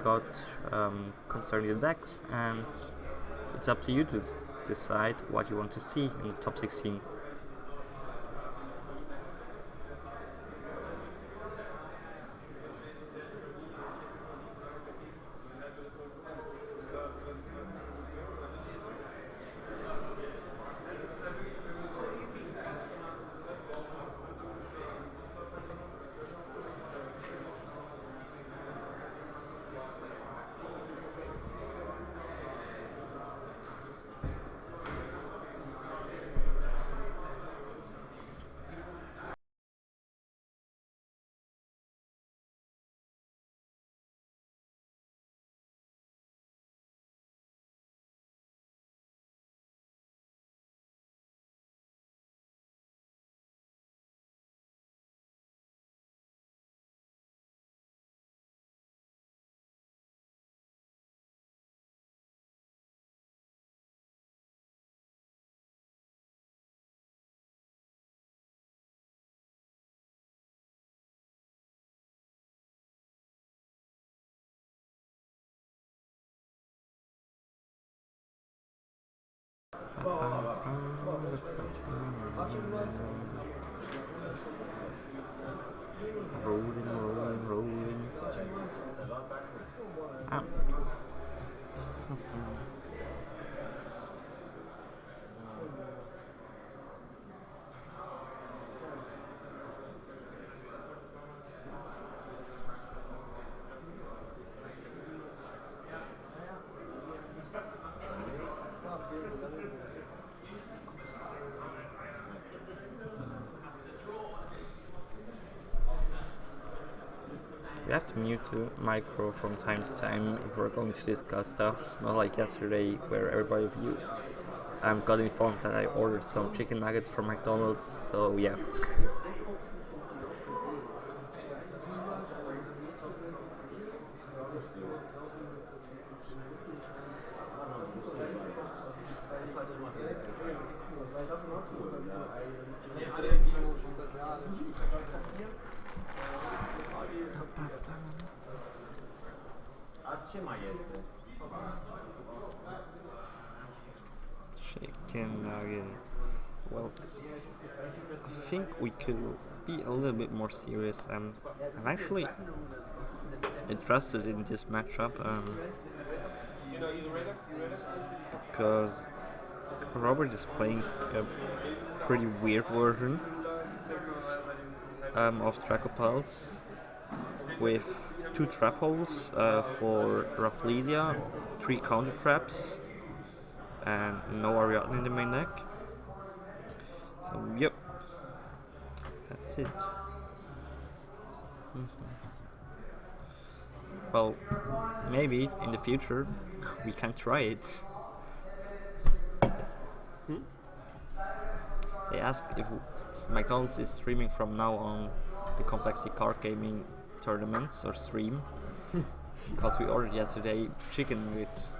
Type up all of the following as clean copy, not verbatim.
got concerning the decks, and it's up to you to decide what you want to see in the top 16. Rolling. Ah. We have to mute the micro from time to time if we're going to discuss stuff, not like yesterday where everybody of you got informed that I ordered some chicken nuggets from McDonald's, so yeah. Chicken nuggets. Well, I think we could be a little bit more serious, and I'm actually interested in this matchup because Robert is playing a pretty weird version of DracoPals with 2 trap holes for Rafflesia, 3 counter traps, and no Ariadne in the main deck. So yep, that's it. Well, maybe in the future we can try it. They asked if McDonald's is streaming from now on the Complexity Card Gaming tournaments or stream, because we ordered yesterday chicken nuggets.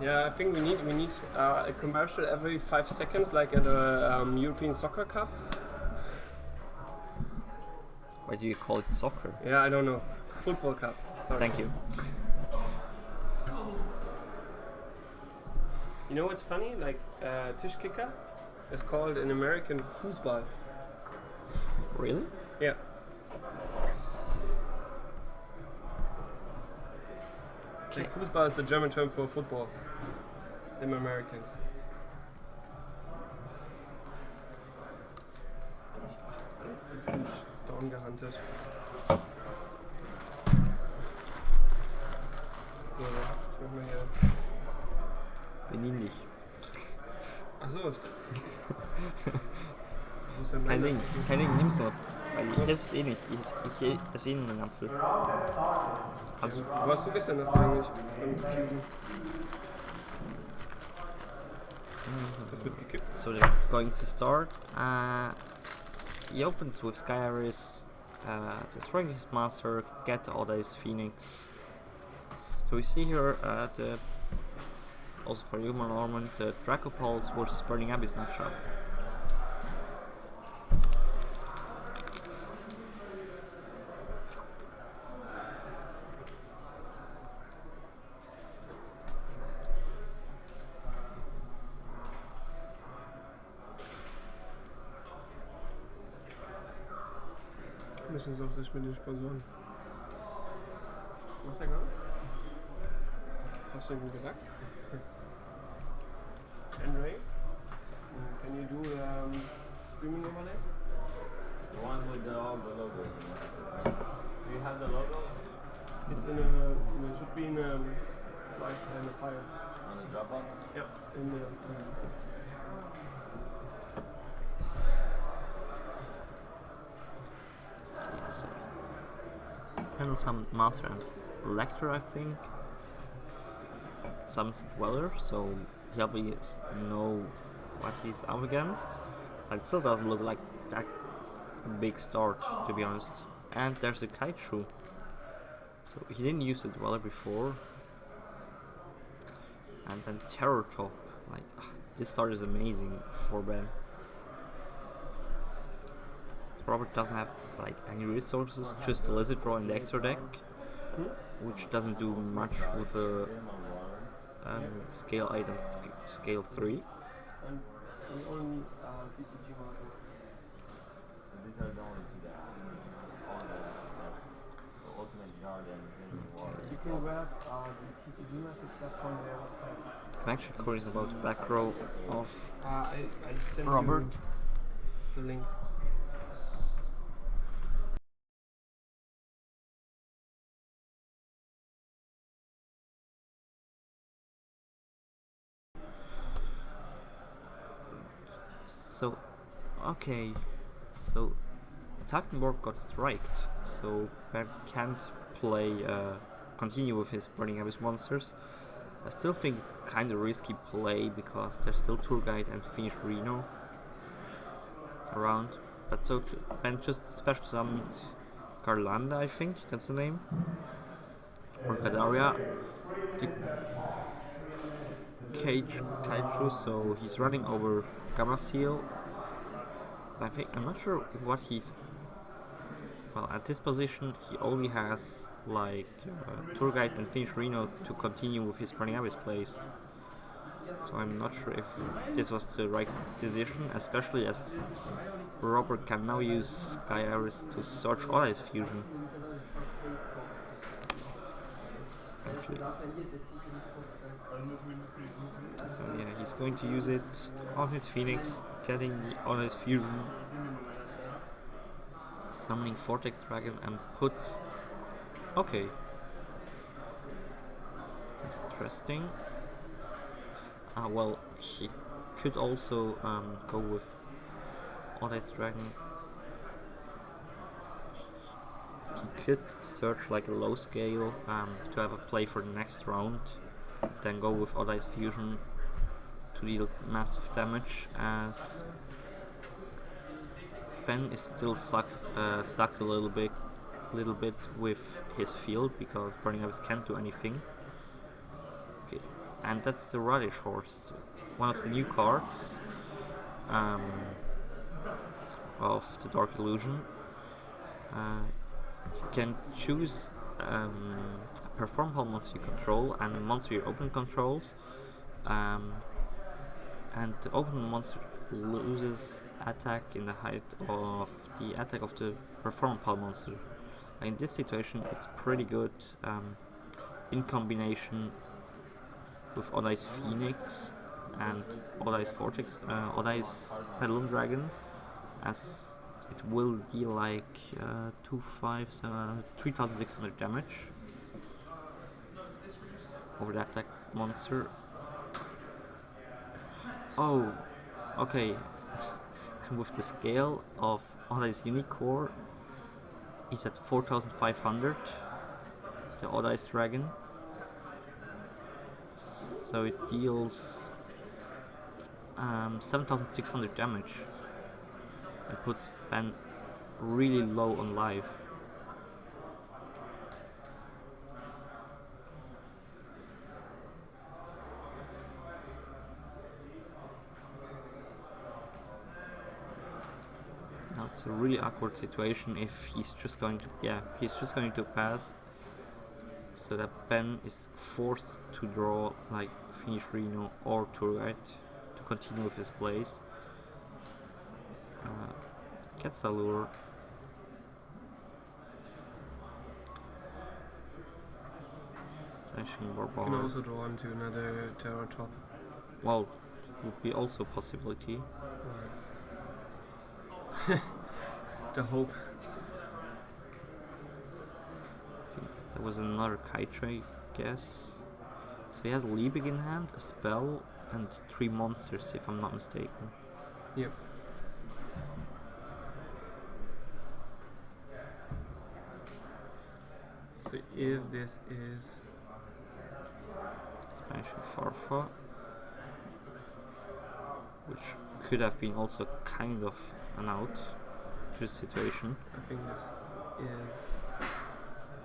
Yeah, I think we need a commercial every 5 seconds, like at a European Soccer Cup. Why do you call it soccer? Yeah, I don't know. Football Cup. Sorry. Thank you. You know what's funny? Like Tischkicker is called in American Fußball. Really? Yeah. Okay. Like Fußball is the German term for football. Them Americans. Jetzt ist nicht down gehuntet. So, ich mach mal hier. Benin dich. Achso. Kein Ding, nimm's nur. Weil ich esse es eh nicht. Ich esse eh nur einen Apfel. Also, wo warst du gestern noch eigentlich? Das wird gekippt. So they're going to start. He opens with Sky Iris, destroying his master, get Oda's Phoenix. So we see here also for Human Norman, the DracoPals versus Burning Abyss matchup. Müssen sie auch sich mit den Sponsoren. Macht er gar nicht? Hast du ihm gesagt? Andre, can you do streaming over there? The one with the logo. Do you have the logo? It's in a. It should be in a light and a fire. On the Dropbox? Yep. In the. Yes. And some master and lector, I think. Some dweller, so he obviously know what he's up against. But it still doesn't look like that big start, to be honest. And there's a kite shoe. So he didn't use the dweller before. And then terror top. Like, this start is amazing for Ben. Robert doesn't have like any resources, just a lizard draw in the extra deck, which doesn't do much with a scale 8 and scale 3. And the only CCG market. So these are the only two that all the ultimate guard and living water. You can grab the TCG market stuff from their website. I'm actually curious about the back row of I sent Robert. you the link. So, okay, so Tackenborg got striked, so Ben can't play, continue with his Burning Abyss monsters. I still think it's kind of risky play because there's still Tour Guide and Finnish Reno around. But so Ben just special summoned Garlanda, I think that's the name, or Gadaria, the Cage Kaiju, so he's running over Gamma Seal. I'm not sure what he's. Well, at this position, he only has like Tour Guide and Finnish Reno to continue with his Burning Abyss plays. So I'm not sure if this was the right decision, especially as Robert can now use Sky Iris to search all his fusion. Actually. So yeah, he's going to use it on his Phoenix, getting on his fusion, summoning Vortex Dragon and puts. Okay, that's interesting. Well, he could also go with Vortex Dragon. He could search like a low scale to have a play for the next round, then go with Odd-Eyes Fusion to deal massive damage, as Ben is still stuck a little bit with his field because Burning Abyss can't do anything. Okay, and that's the Radish Horse, one of the new cards of the Dark Illusion. You can choose a perform all monster you control and a monster you open controls, and the open monster loses attack in the height of the attack of the perform pal monster. In this situation, it's pretty good in combination with Odd-Eyes Phoenix and Odd-Eyes Vortex, Odd-Eyes Petalum Dragon, as it will deal like 3,600 damage over the attack monster. Oh, okay. With the scale of Odd-Eyes Unique Core, it's at 4,500, the Odd-Eyes Dragon. So it deals 7,600 damage. It puts Ben really low on life. Now it's a really awkward situation if he's just going to pass, so that Ben is forced to draw like Finnish Reno or Tour Guide to continue with his plays. Gets the lure. Smashing You can Barbara. also draw into another terror top. Well, it would be also a possibility. The hope. There was another Kite, I guess. So he has Liebig in hand, a spell, and 3 monsters, if I'm not mistaken. Yep. So if this is Smashing Farfa, which could have been also kind of an out to the situation. I think this is.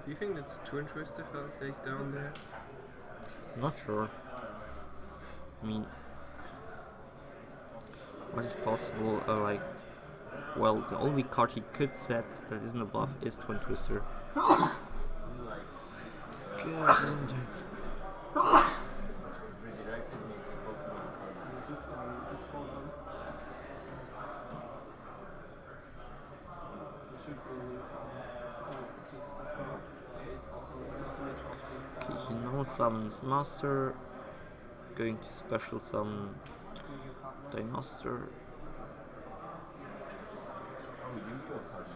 Do you think that's too intrusive face down there? Not sure. I mean, what is possible? Well, the only card he could set that isn't a bluff is Twin Twister. God, Redirected me to Pokemon card. okay, he now summons Master, going to special summon Dinosaur. Oh, Yu-Gi-Oh card.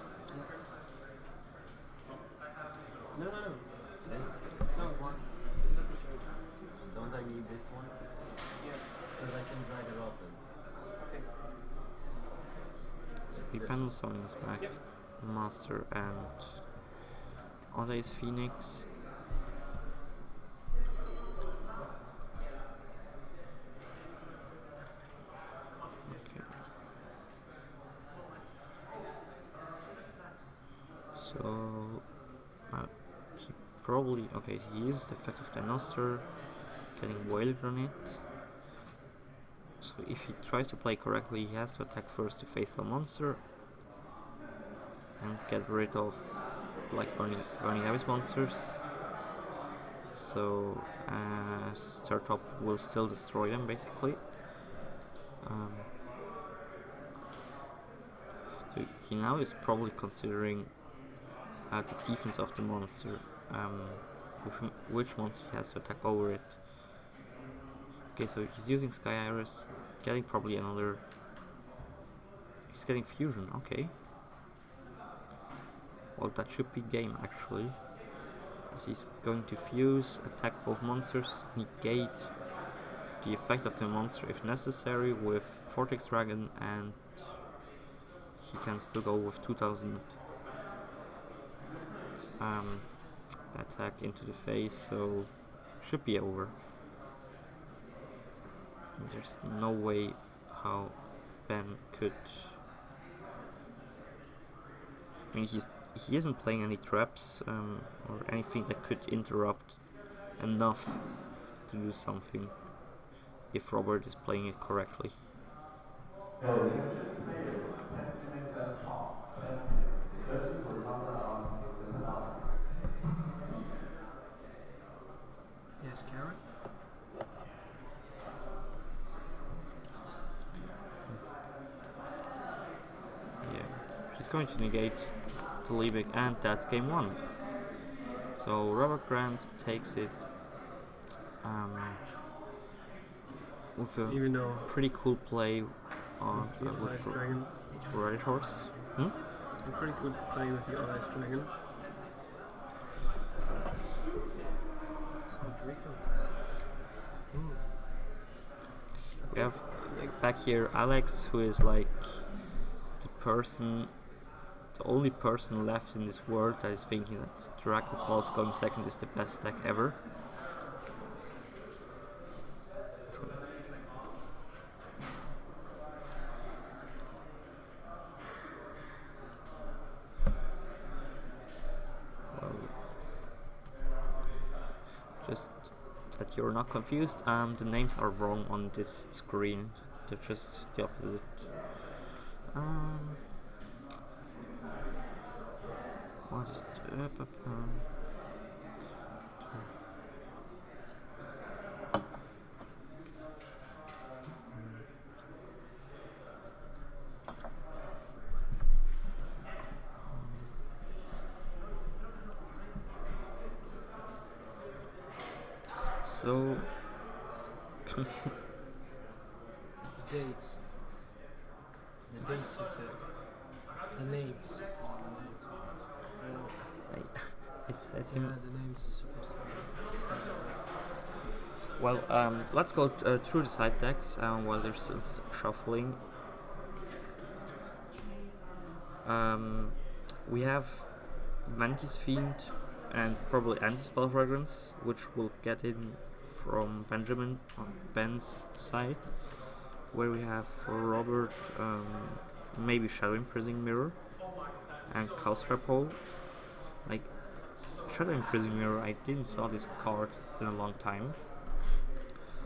No. This one. Don't I need this one? Because I can drag it up and. So he panel summons back Master and Oda's Phoenix. Okay. So he probably he uses the effect of Dinosaur, getting Wailed on it. So if he tries to play correctly, he has to attack first to face the monster and get rid of like burning Abyss monsters. So Startup will still destroy them basically. So he now is probably considering the defense of the monster, which monster he has to attack over it. Okay, so he's using Sky Iris, getting probably another. He's getting Fusion, okay. Well, that should be game actually. As he's going to fuse, attack both monsters, negate the effect of the monster if necessary with Vortex Dragon, and he can still go with 2000 attack into the face, so should be over. There's no way how Ben could. I mean, he isn't playing any traps or anything that could interrupt enough to do something if Robert is playing it correctly. yes, Karen. Yeah, he's going to negate the Liebig, and that's game 1. So Robert Grant takes it with a Even though pretty cool play on the Ice Dragon. Radish Horse. A pretty good play with the Ice Dragon. Some DracoPals. We have back here Alex, who is like the only person left in this world that is thinking that DracoPals going second is the best deck ever. Well, just that you're not confused, the names are wrong on this screen. They're just the opposite. What is So Dates. The dates you said. The names. I said Yeah, him. the names are supposed to be. Well, let's go through the side decks while they're still shuffling. We have Mantis Fiend and probably Anti-Spell Fragrance, which we'll get in from Benjamin on Ben's side, where we have for Robert maybe Shadow Imprisoning Mirror and Chaos Trap Hole. Like, Shadow Imprisoning Mirror, I didn't saw this card in a long time.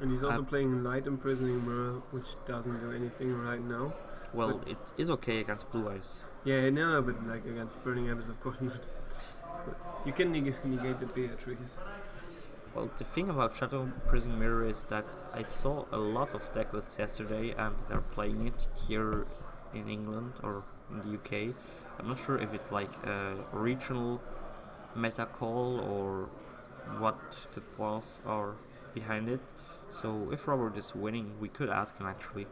And he's also playing Light Imprisoning Mirror, which doesn't do anything right now. Well, it is okay against Blue Eyes. Yeah, no, but like against Burning Abyss, of course not. But you can negate the Beatrice. Well, the thing about Shadow Prison Mirror is that I saw a lot of deck lists yesterday and they're playing it here in England or in the UK. I'm not sure if it's like a regional meta call or what the flaws are behind it. So if Robert is winning, we could ask him actually.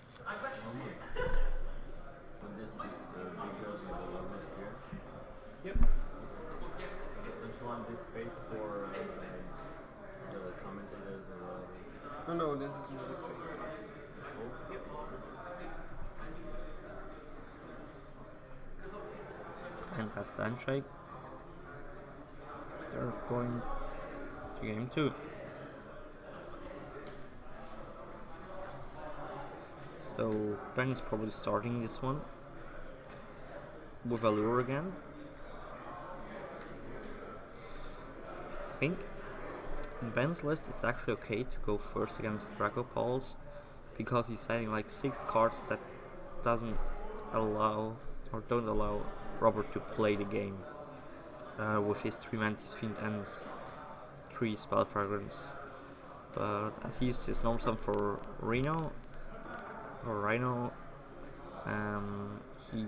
Yeah. Would this be the videos of the logos here? Yep. Don't you want this space for the commentators or No, no, this is not a space. cool? Yep. And that's Handshake. They're going to game 2. So Ben is probably starting this one with Allure again. I think in Ben's list it's actually okay to go first against DracoPals because he's setting like 6 cards that don't allow Robert to play the game with his 3 Mantis Fiend and 3 Spell Fragrance. But as he used his normal summon for Rhino, he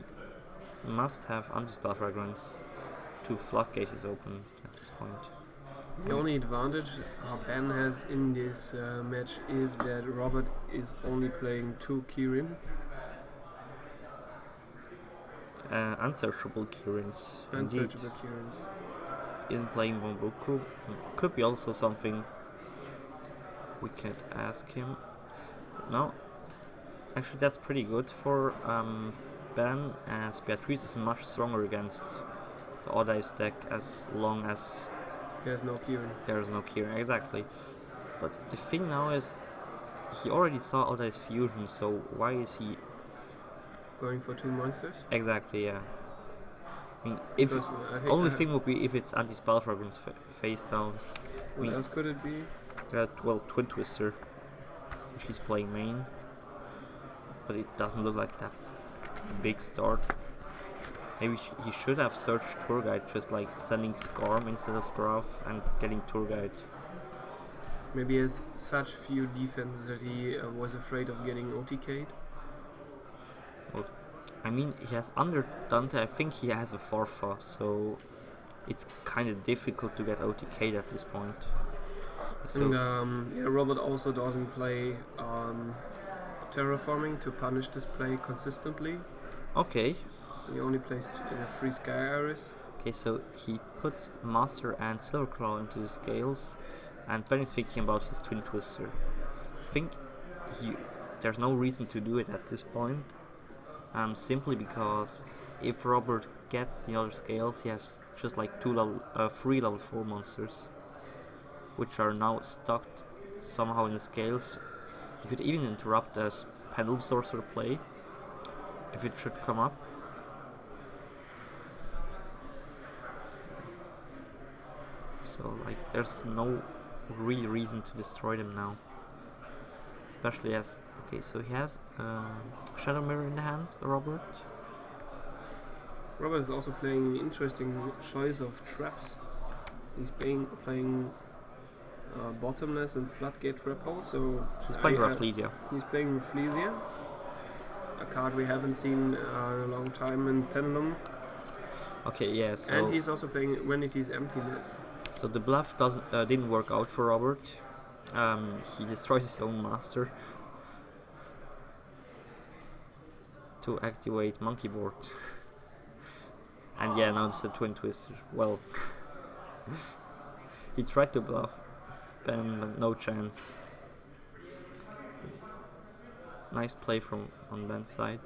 must have Anti-Spell Fragrance to floodgate is open at this point. The only advantage Ben has in this match is that Robert is only playing 2 Kirin. Unsearchable Kirins. Indeed. Unsearchable Kirins. Isn't playing Bambuku. Could be also something we could ask him. No. Actually, that's pretty good for Ben, as Beatrice is much stronger against the Odd Eyes deck as long as There's no Kirin. there's no Kieran. Exactly. But the thing now is, he already saw Odd Eyes Fusion, so why is he... Going for 2 monsters? Exactly, yeah. I mean, if Because I think only thing would be if it's Anti-Spell Fragrance face down. What else could it be? Well, Twin Twister, if he's playing main. But it doesn't look like that big start. Maybe he should have searched Tour Guide, just like sending Scarm instead of Graph and getting Tour Guide. Maybe he has such few defenses that he was afraid of getting OTK'd. Well, I mean, he has under Dante, I think he has a Forfa, so it's kind of difficult to get OTK'd at this point. So And yeah, Robert also doesn't play Terraforming to punish this play consistently. okay. He only plays 3 Sky Iris. Okay, so he puts Master and Silverclaw into the scales, and Ben is thinking about his Twin Twister. I think there's no reason to do it at this point, simply because if Robert gets the other scales, he has just like 3 level 4 monsters, which are now stuck somehow in the scales. He could even interrupt a Pendulum Sorcerer play, if it should come up. So like there's no real reason to destroy them now. Especially as, okay, so he has Shadow Mirror in the hand, Robert. Robert is also playing an interesting choice of traps. He's playing bottomless and floodgate trap hole, so He's playing Rafflesia. he's playing Rafflesia, a card we haven't seen in a long time in Pendulum. Okay, yeah. So And he's also playing Vanity's Emptiness. so the bluff didn't work out for Robert. He destroys his own master to activate Monkey Board. And yeah, now it's a Twin Twister. Well, he tried to bluff, Ben, no chance. Nice play from on Ben's side.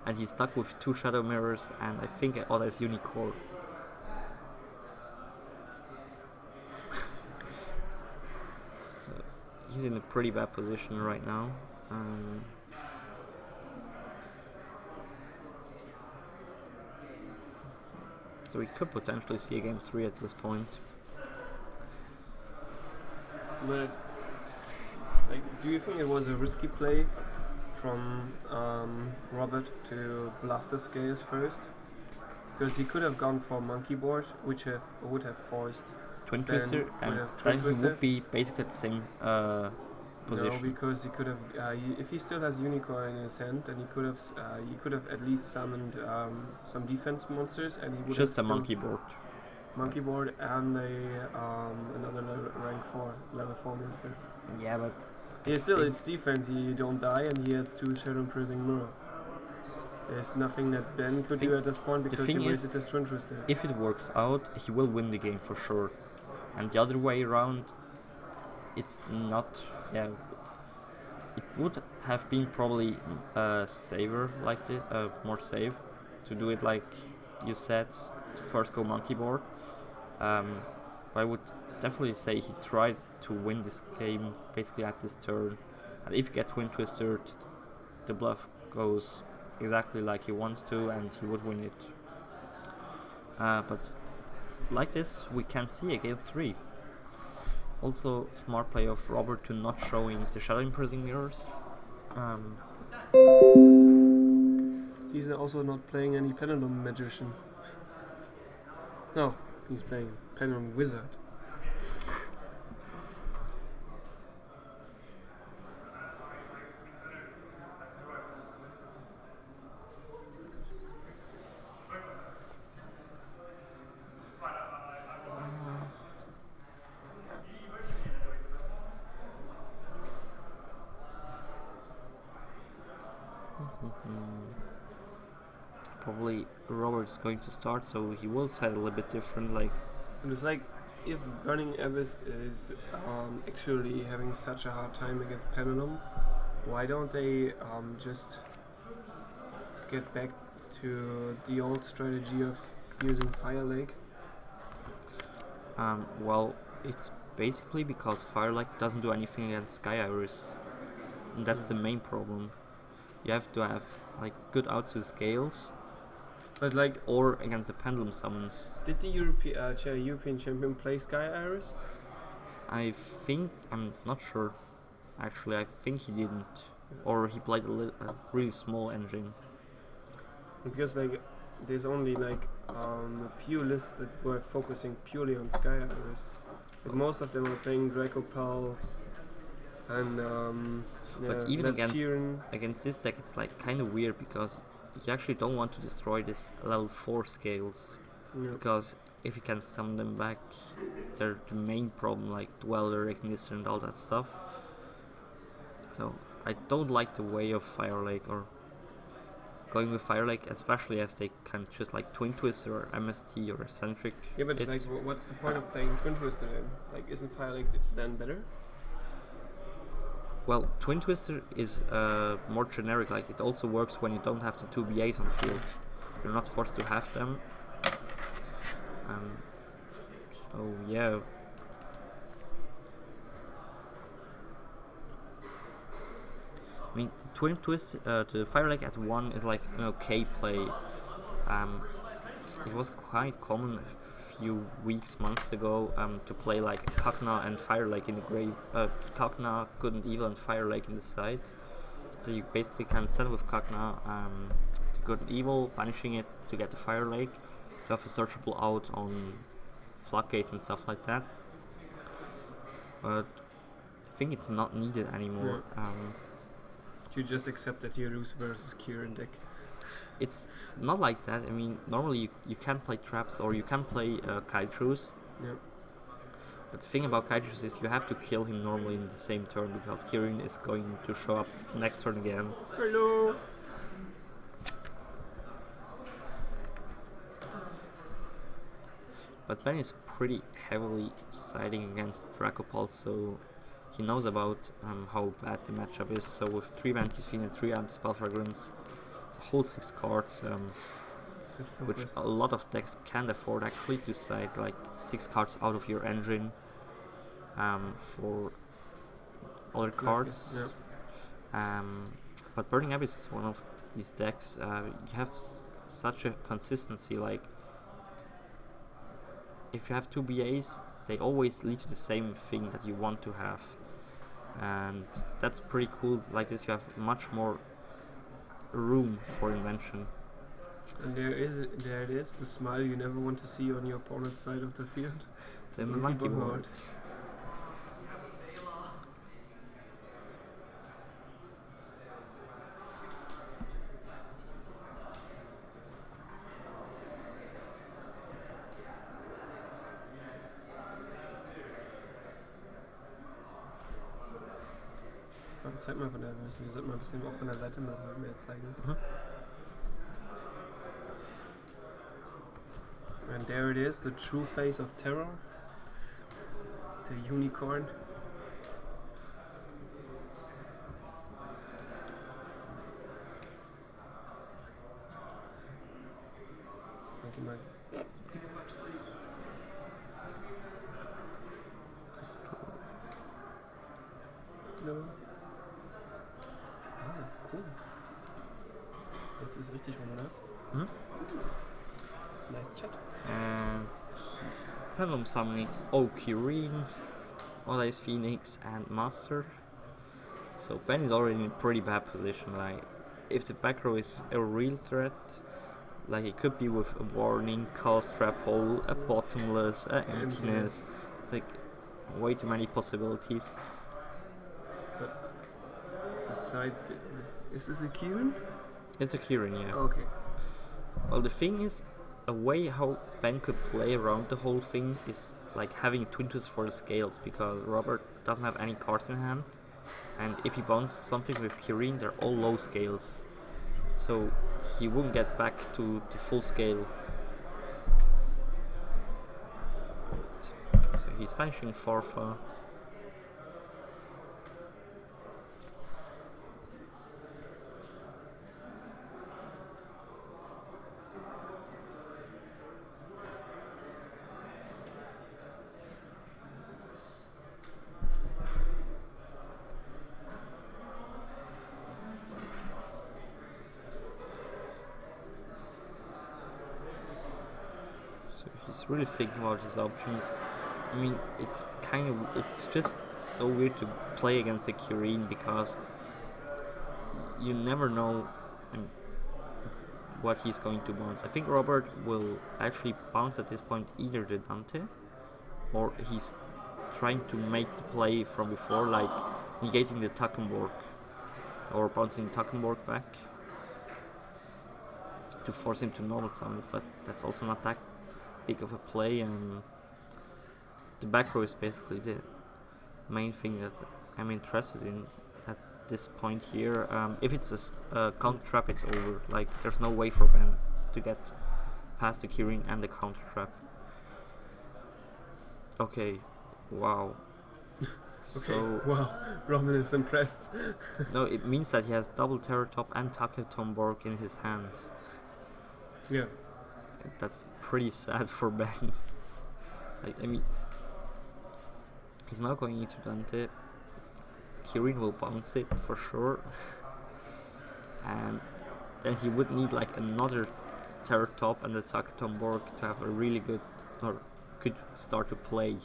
And he's stuck with 2 Shadow Mirrors and I think Oda's Unicorn. So he's in a pretty bad position right now. So we could potentially see a game 3 at this point. But do you think it was a risky play from Robert to bluff the scales first? Because he could have gone for Monkey Board, which would have forced Twin Ben Twister, would and have Twin then he Twister. would be basically at the same position. No, because he could have. If he still has Unicorn in his hand, then he could have at least summoned some defense monsters, and he would Just a have Monkey Board. Monkey Board and another level 4 monster. Yeah, but It's defense. He don't die, and he has 2 Shadow Imprisoning Mirror. There's nothing that Ben could do at this point because he thing is, wasted his Twin Twister. if it works out, he will win the game for sure. And the other way around, it's not. Yeah, it would have been probably safer like this, more safe to do it like you said, to first go Monkey Board. But I would definitely say he tried to win this game basically at this turn. And if you get Twin Twister, the bluff goes exactly like he wants to, and he would win it. But like this, we can see a game 3. Also, smart play of Robert to not showing the Shadow Imprisoning Mirrors. He's also not playing any Pendulum Magician. No, he's playing Pendulum Wizard. Probably Robert's going to start, so he will set a little bit different. Like, And it's like if Burning Abyss is actually having such a hard time against Pendulum, why don't they just get back to the old strategy of using Fire Lake? well, it's basically because Firelight doesn't do anything against Sky Iris, and that's the main problem. You have to have like good outs to scales, But like, or against the Pendulum summons. did the European champion play Sky Iris? I'm not sure. Actually, I think he didn't, or he played a really small engine. Because like, there's only like a few lists that were focusing purely on Sky Iris. Like most of them were playing DracoPals and But even Les against Kieran. against this deck, it's like kind of weird because you actually don't want to destroy this level 4 scales, Yeah. because if you can summon them back, they're the main problem, like Dweller, Ignister, and all that stuff. So I don't like the way of Fire Lake, or going with Fire Lake, especially as they can just like Twin Twister or MST or Eccentric. Yeah, but it. like, what's the point of playing Twin Twister then? Like, isn't Fire Lake then better? Well, Twin Twister is more generic, like it also works when you don't have the 2 BAs on the field. You're not forced to have them. So yeah. I mean, the Twin Twist, the Fire Lake at 1 is like an okay play. It was quite common a few weeks, months ago, to play like Kakna and Fire Lake in the grave. Kakna, Good and Evil, and Fire Lake in the side. So you basically can send with Kakna to good and evil, banishing it to get the Fire Lake, to have a searchable out on floodgates and stuff like that. But I think it's not needed anymore. You just accept that you lose versus Kieran deck. It's not like that. I mean, normally you can play traps or you can play Kaijus. Yeah. But the thing about Kaijus is you have to kill him normally in the same turn because Kirin is going to show up next turn again. Hello. But Ben is pretty heavily siding against DracoPals, so he knows about how bad the matchup is. So with 3 Anti-Sphere and 3 Anti-Spell Fragrance, it's a whole 6 cards, which a lot of decks can't afford actually, to side like 6 cards out of your engine for other cards. Yeah. But Burning Abyss is one of these decks. You have such a consistency, like if you have 2 BAs, they always lead to the same thing that you want to have, and that's pretty cool. Like this, you have much more room for invention. And there it is, the smile you never want to see on your opponent's side of the field. The monkey board. Zeig mal von der, wir sollten mal ein bisschen auch von der Seite mal mehr zeigen. And there it is, the true face of terror. The unicorn. Also mal. Hallo. Ah, cool. Jetzt ist richtig, wo man das. Nice chat. And he's Pendulum summoning Kirin, Oda's Phoenix, and Master. So Ben is already in a pretty bad position. Like, if the back row is a real threat, like it could be with a Warning, Chaos Trap Hole, a Bottomless, a Emptiness, like way too many possibilities. But decide, is this a Kieran? It's a Kirin, yeah. Okay. Well, the thing is, a way how Ben could play around the whole thing is like having Twintus for the scales, because Robert doesn't have any cards in hand, and if he bounces something with Kirin, they're all low scales, so he wouldn't get back to the full scale. So he's banishing Farfa. So he's really thinking about his options. I mean, it's just so weird to play against the Kirin because you never know what he's going to bounce. I think Robert will actually bounce at this point either the Dante, or he's trying to make the play from before, like negating the Takenborg or bouncing Takenborg back to force him to normal summon, but that's also not that big of a play, and the back row is basically the main thing that I'm interested in at this point here. If it's a counter trap, it's over. Like, there's no way for Ben to get past the Kirin and the counter trap. Okay, wow. Okay. So wow, Roman is impressed. no, it means that he has double Terror Top and Taketomborg in his hand. Yeah. That's pretty sad for Ben. Like, I mean, he's now going into Dante. Kirin will bounce it for sure, and then he would need like another Terror Top and the Taketomborg to have a really good or could start to play.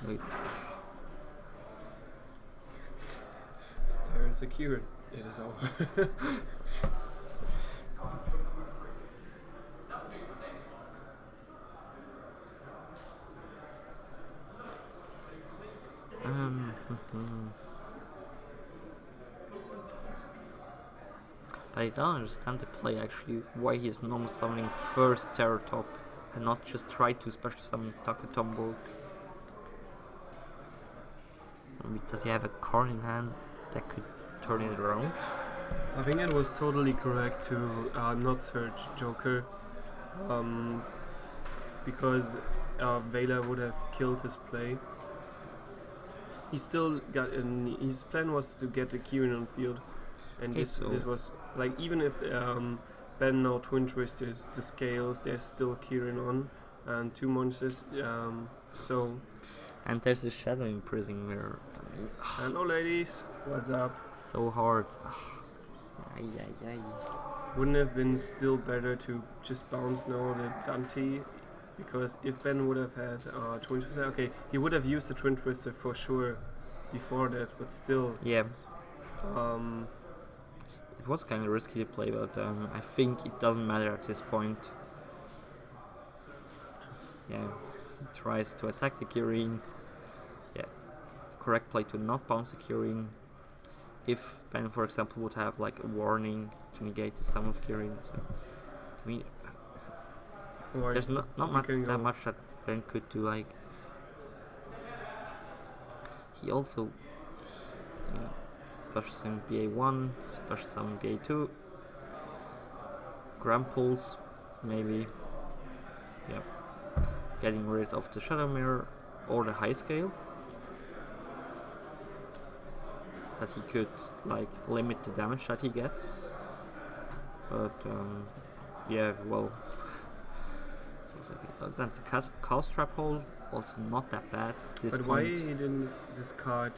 So it's There is a Kieran. It is over. I don't understand the play actually. Why he's normal summoning first Terror Top and not just try to special summon Takatomborg. Does he have a card in hand that could turn it around? I think it was totally correct to not search Joker, because Vela would have killed his play. He still got his plan was to get the Kieran on field, and Okay, this was like, even if Ben now twin twists the scales, there's still Kieran on and 2 monsters. So And there's a Shadow Imprising Mirror. hello ladies, what's up? So hard. Ay, ay, ay. Wouldn't have been still better to just bounce now the Dante, because if Ben would have had Twin Twister, okay, he would have used the Twin Twister for sure before that, but still, Yeah, it was kind of risky to play, but I think it doesn't matter at this point. Yeah, he tries to attack the Kirin. Yeah, the correct play to not bounce the Kirin. If Ben, for example, would have like a warning to negate the sum of Kirin. So, I mean, or there's not you can that go- much that Ben could do. Like, he also, you know, special summon BA1, special summon BA2, Grand Pulse, maybe. Yep. Getting rid of the Shadow Mirror or the High Scale. That he could like limit the damage that he gets. But yeah, well. That's a Chaos Trap Hole, also not that bad at this But why point. he didn't discard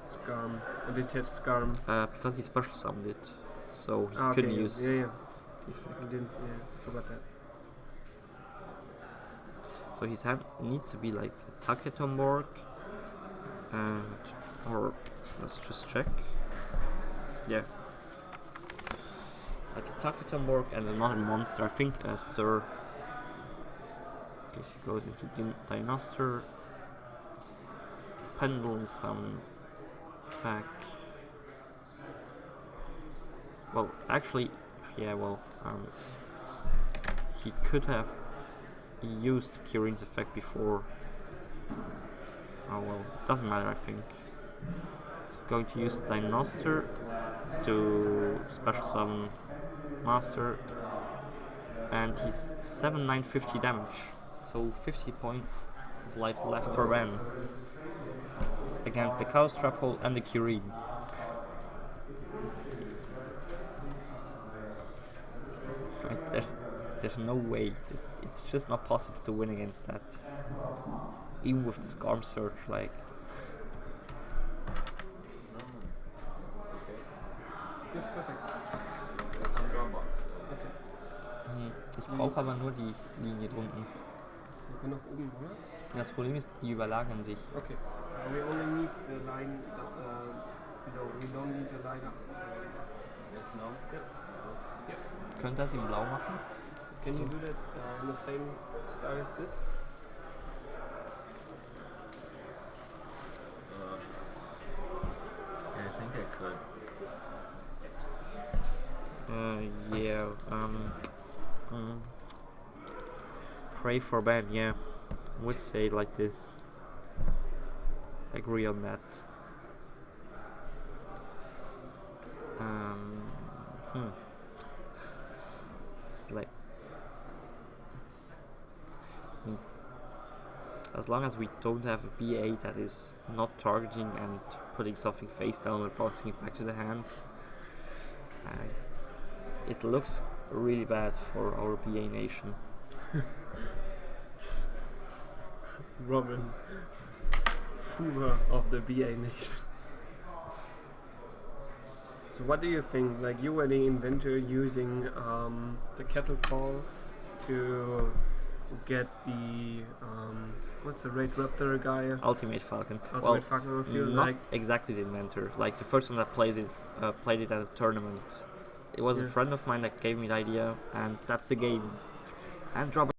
Scarm, a detached Scarm? Because he special summoned it, so he Okay, couldn't yeah, use yeah, the yeah. effect. He didn't, yeah, forgot that. So his hand needs to be like a Taketomborg, and or let's just check. Yeah, like a Taketomborg and another monster. I think a Sir. Guess he goes into Dinosaur. Pendulum Summon back. Well, actually, yeah. Well, he could have used Kirin's effect before. Oh well, doesn't matter, I think. He's going to use Dinosaur to special summon Master, and he's 7,950 damage, so 50 points of life left for Ben against the Chaos Trap Hole and the Kirin. Like, there's no way. It's just not possible to win against that. Even with the Scarm Search, like. Yes, perfect. It's on Dropbox. Ich brauche aber nur die Linie drunten. Wir können nach oben, oder? Das Problem ist, die überlagern sich. Okay. We only need the line below. We don't need the line up. Yes, no? Yep. Könnt ihr das in blau machen? Can you do that in the same style as this? Yeah, I think I could. Yeah, pray for Ben, yeah. Would say it like this. Agree on that. Like, as long as we don't have a BA that is not targeting and putting something face down or bouncing it back to the hand, it looks really bad for our BA nation. Robin, Fuhrer of the BA nation. So what do you think? Like, you were the inventor using the kettle call to get the what's the Raid Raptor guy? Ultimate Falcon. Ultimate Falcon on the field, not like exactly the inventor. Like the first one that played it at a tournament. It was a Yeah. friend of mine that gave me the idea, and that's the game. And drop